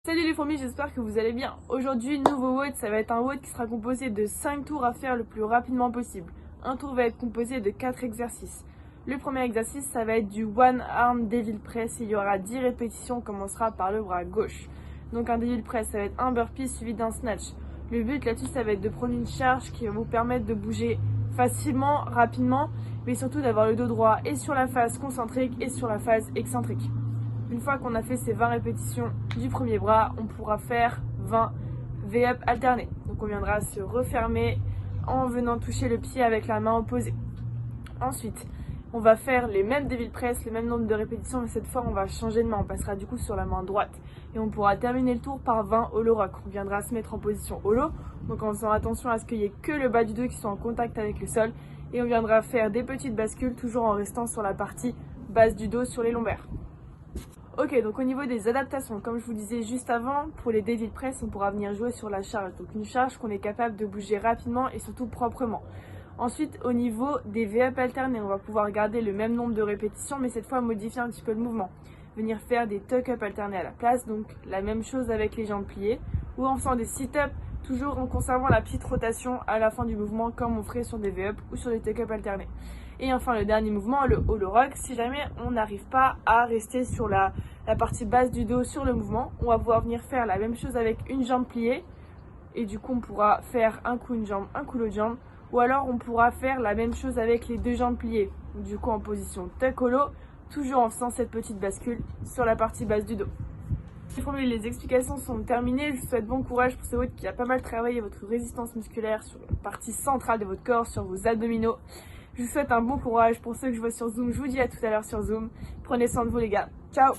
Salut les fourmis, j'espère que vous allez bien. Aujourd'hui, nouveau WOD, ça va être un WOD qui sera composé de 5 tours à faire le plus rapidement possible. Un tour va être composé de 4 exercices. Le premier exercice, ça va être du One Arm Devil Press. Il y aura 10 répétitions, on commencera par le bras gauche. Donc un Devil Press, ça va être un burpee suivi d'un snatch. Le but là-dessus, ça va être de prendre une charge qui va vous permettre de bouger facilement, rapidement, mais surtout d'avoir le dos droit et sur la phase concentrique et sur la phase excentrique. Une fois qu'on a fait ces 20 répétitions du premier bras, on pourra faire 20 V-up alternés. Donc on viendra se refermer en venant toucher le pied avec la main opposée. Ensuite, on va faire les mêmes Devil Press, le même nombre de répétitions, mais cette fois on va changer de main. On passera du coup sur la main droite. Et on pourra terminer le tour par 20 Holo Rock. On viendra se mettre en position Holo, donc en faisant attention à ce qu'il n'y ait que le bas du dos qui soit en contact avec le sol. Et on viendra faire des petites bascules, toujours en restant sur la partie basse du dos, sur les lombaires. Ok, donc au niveau des adaptations, comme je vous disais juste avant, pour les Devil Press, on pourra venir jouer sur la charge. Donc une charge qu'on est capable de bouger rapidement et surtout proprement. Ensuite, au niveau des V-up alternés, on va pouvoir garder le même nombre de répétitions, mais cette fois modifier un petit peu le mouvement. Venir faire des tuck-up alternés à la place, donc la même chose avec les jambes pliées, ou en faisant des sit-up, toujours en conservant la petite rotation à la fin du mouvement, comme on ferait sur des V-up ou sur des tuck-up alternés. Et enfin, le dernier mouvement, le Holo Rock. Si jamais on n'arrive pas à rester sur la partie basse du dos sur le mouvement, on va pouvoir venir faire la même chose avec une jambe pliée. Et du coup, on pourra faire un coup une jambe, un coup l'autre jambe. Ou alors, on pourra faire la même chose avec les deux jambes pliées. Du coup, en position tuck holo, toujours en faisant cette petite bascule sur la partie basse du dos. Les explications sont terminées. Je vous souhaite bon courage pour ce WOD qui a pas mal travaillé votre résistance musculaire sur la partie centrale de votre corps, sur vos abdominaux. Je vous souhaite un bon courage. Pour ceux que je vois sur Zoom, je vous dis à tout à l'heure sur Zoom. Prenez soin de vous les gars. Ciao!